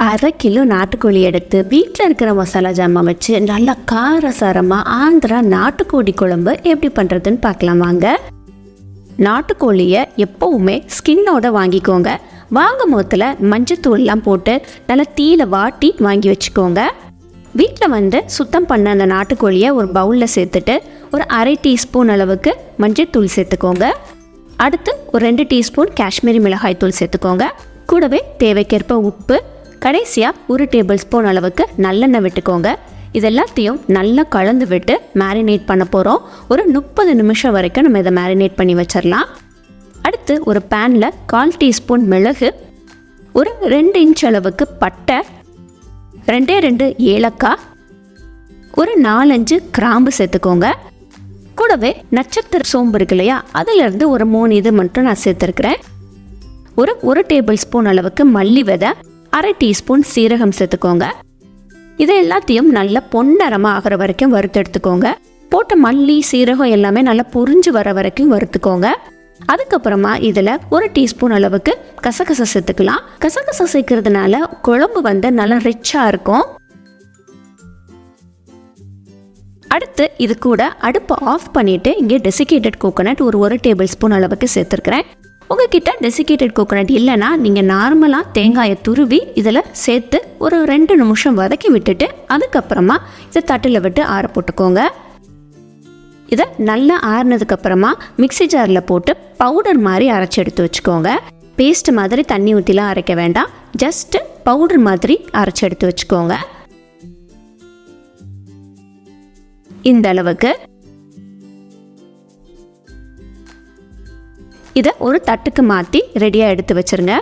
1/2 kilo நாட்டுக்கோழி எடுத்து வீட்டில் இருக்கிற மசாலா ஜாமான் வச்சு நல்லா காரசாரமாக ஆந்திரா நாட்டுக்கோழி குழம்பு எப்படி பண்ணுறதுன்னு பார்க்கலாம் வாங்க. நாட்டுக்கோழியை எப்போவுமே ஸ்கின்னோட வாங்கிக்கோங்க. வாங்கும் போதில் மஞ்சத்தூள்லாம் போட்டு நல்லா தீயில வாட்டி வாங்கி வச்சுக்கோங்க. வீட்டில் சுத்தம் பண்ண அந்த நாட்டுக்கோழியை ஒரு பவுலில் சேர்த்துட்டு ஒரு 1/2 டீஸ்பூன் அளவுக்கு மஞ்சத்தூள் சேர்த்துக்கோங்க. அடுத்து ஒரு 2 டீஸ்பூன் காஷ்மீரி மிளகாய் தூள் சேர்த்துக்கோங்க. கூடவே தேவைக்கேற்ப உப்பு, கடைசியாக 1 டேபிள் ஸ்பூன் அளவுக்கு நல்லெண்ணெய் விட்டுக்கோங்க. இது எல்லாத்தையும் நல்லா கலந்து விட்டு மேரினேட் பண்ண போகிறோம். ஒரு 30 நிமிஷம் வரைக்கும் நம்ம இதை மேரினேட் பண்ணி வச்சிடலாம். அடுத்து ஒரு பேனில் 1/4 டீஸ்பூன் மிளகு, ஒரு 2 இன்ச் அளவுக்கு பட்டை, 2 ஏலக்காய், ஒரு 4-5 கிராம்பு சேர்த்துக்கோங்க. கூடவே நட்சத்திர சோம்பு இருக்கு இல்லையா, அதிலிருந்து ஒரு 3 இது மட்டும் நான் சேர்த்துருக்கிறேன். ஒரு டேபிள் ஸ்பூன் அளவுக்கு மல்லி விதை, 1/2 டீஸ்பூன் சீரகம் சேர்த்துக்கோங்க. இதை எல்லாத்தையும் நல்லா பொன்னரமாக ஆகிற வரைக்கும் வறுத்தெடுத்துக்கோங்க. போட்ட மல்லி சீரகம் எல்லாமே நல்லா பொரிஞ்சு வர வரைக்கும் வறுத்துக்கோங்க. அதுக்கப்புறமா இதில் 1 டீஸ்பூன் அளவுக்கு கசகசை சேர்த்துக்கலாம். கசகசை சேர்க்கறதுனால குழம்பு நல்லா ரிச்சாக இருக்கும். அடுத்து இது கூட அடுப்பை ஆஃப் பண்ணிவிட்டு இங்கே டெசிக்கேட்டட் கோகோனட் ஒரு டேபிள் ஸ்பூன் அளவுக்கு சேர்த்துருக்கிறேன். உங்ககிட்ட டெசிக்கேட்டட் கோகோனட் இல்லைன்னா நீங்கள் நார்மலாக தேங்காயை துருவி இதில் சேர்த்து ஒரு 2 நிமிஷம் வதக்கி விட்டுட்டு அதுக்கப்புறமா இதை தட்டில் விட்டு ஆற போட்டுக்கோங்க. இதை நல்லா ஆறினதுக்கப்புறமா மிக்சி ஜாரில் போட்டு பவுடர் மாதிரி அரைச்சி எடுத்து வச்சுக்கோங்க. பேஸ்ட் மாதிரி தண்ணி ஊற்றிலாம் அரைக்க வேண்டாம், ஜஸ்ட்டு பவுடர் மாதிரி அரைச்சி எடுத்து வச்சுக்கோங்க. இந்த அளவுக்கு இதை ஒரு தட்டுக்கு மாற்றி ரெடியாக எடுத்து வச்சுருங்க.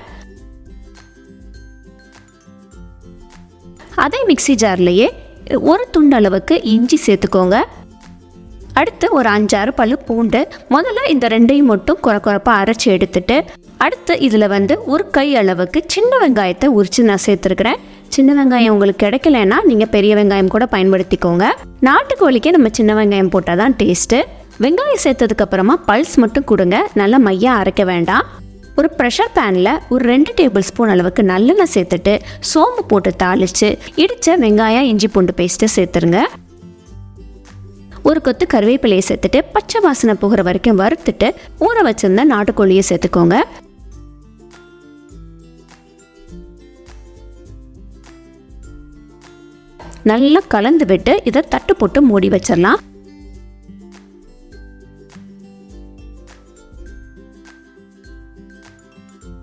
அதே மிக்சி ஜார்லேயே ஒரு துண்டு அளவுக்கு இஞ்சி சேர்த்துக்கோங்க. அடுத்து ஒரு 5-6 பல்லு பூண்டு. முதல்ல இந்த 2ஐயும் மட்டும் குறைப்பாக அரைச்சி எடுத்துட்டு அடுத்து இதில் ஒரு கை அளவுக்கு சின்ன வெங்காயத்தை உரித்து நான் சேர்த்துருக்கிறேன். சின்ன வெங்காயம் உங்களுக்கு கிடைக்கலன்னா நீங்கள் பெரிய வெங்காயம் கூட பயன்படுத்திக்கோங்க. நாட்டுக்கோழிக்கே நம்ம சின்ன வெங்காயம் போட்டால் தான் டேஸ்ட்டு. வெங்காயம் சேர்த்ததுக்கப்புறமா பல்ஸ் மட்டும் கொடுங்க, நல்லா மையாக அரைக்க வேண்டாம். ஒரு ப்ரெஷர் பேனில் ஒரு 2 டேபிள் ஸ்பூன் அளவுக்கு நல்லெண்ணெய் சேர்த்துட்டு சோம்பு போட்டு தாளித்து இடித்த வெங்காயம் இஞ்சி பூண்டு பேஸ்ட்டை சேர்த்துருங்க. ஒரு கொத்து கருவேப்பிலையை சேர்த்துட்டு பச்சை வாசனை போகிற வரைக்கும் வறுத்துட்டு ஊற வச்சிருந்த நாட்டுக்கோழியை சேர்த்துக்கோங்க. நல்லா கலந்து விட்டு இதை தட்டு போட்டு மூடி வச்சிடலாம்.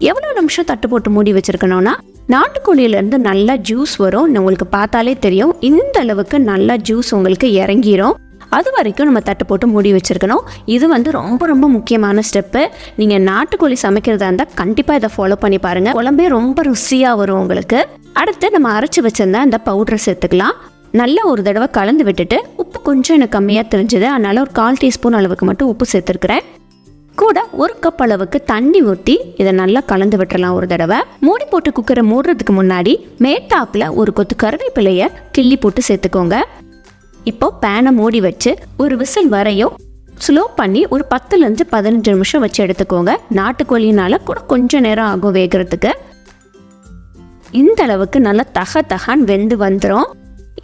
எவ்வளோ நிமிஷம் தட்டு போட்டு மூடி வச்சிருக்கணும்னா நாட்டுக்கோழியிலேருந்து நல்லா ஜூஸ் வரும். உங்களுக்கு பார்த்தாலே தெரியும், இந்த அளவுக்கு நல்லா ஜூஸ் உங்களுக்கு இறங்கிரும். அது வரைக்கும் நம்ம தட்டு போட்டு மூடி வச்சுருக்கணும். இது ரொம்ப ரொம்ப முக்கியமான ஸ்டெப்பு. நீங்கள் நாட்டுக்கோழி சமைக்கிறதா இருந்தால் கண்டிப்பாக இதை ஃபாலோ பண்ணி பாருங்கள். குழம்பே ரொம்ப ருசியாக வரும் உங்களுக்கு. அடுத்து நம்ம அரைச்சி வச்சிருந்தா இந்த பவுடரை சேர்த்துக்கலாம். நல்லா ஒரு தடவை கலந்து விட்டுட்டு உப்பு கொஞ்சம் எனக்கு கம்மியாக தெரிஞ்சுது, அதனால் ஒரு 1/4 டீஸ்பூன் அளவுக்கு மட்டும் உப்பு சேர்த்துருக்குறேன். கூட 1 கப் அளவுக்கு தண்ணி ஊற்றி இதை நல்லா கலந்து விட்டுறலாம். ஒரு தடவை மூடி போட்டு குக்கரை மூடுறதுக்கு முன்னாடி மேட்டாப்பில் ஒரு கொத்து கருவேப்பிலையை கிள்ளி போட்டு சேர்த்துக்கோங்க. இப்போ பேனை மூடி வச்சு ஒரு விசில் வரையும் ஸ்லோ பண்ணி ஒரு 10-15 நிமிஷம் வச்சு எடுத்துக்கோங்க. நாட்டுக்கோழினால கூட கொஞ்சம் நேரம் ஆகும் வேகிறதுக்கு. இந்த அளவுக்கு நல்லா தகான்னு வெந்து வந்துடும்.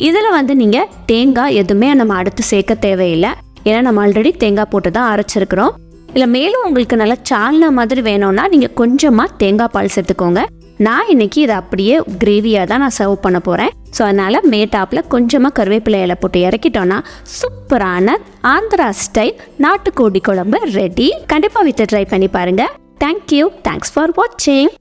இதில் நீங்கள் தேங்காய் எதுவுமே நம்ம அடுத்து சேர்க்க தேவையில்லை, ஏன்னா நம்ம ஆல்ரெடி தேங்காய் போட்டு தான் அரைச்சிருக்கிறோம். இல்லை மேலும் உங்களுக்கு நல்லா சால்னா மாதிரி வேணும்னா நீங்கள் கொஞ்சமாக தேங்காய் பால் சேர்த்துக்கோங்க. நான் இன்னைக்கு இதை அப்படியே கிரேவியாக தான் நான் சர்வ் பண்ண போகிறேன். ஸோ அதனால் மேட்டாப்பில் கொஞ்சமாக கருவேப்பிலை இலை போட்டு இறக்கிட்டோன்னா சூப்பரான ஆந்திரா ஸ்டைல் நாட்டுக்கோழி குழம்பு ரெடி. கண்டிப்பாக வீட்டை ட்ரை பண்ணி பாருங்கள். தேங்க்யூ. தேங்க்ஸ் ஃபார் வாட்சிங்.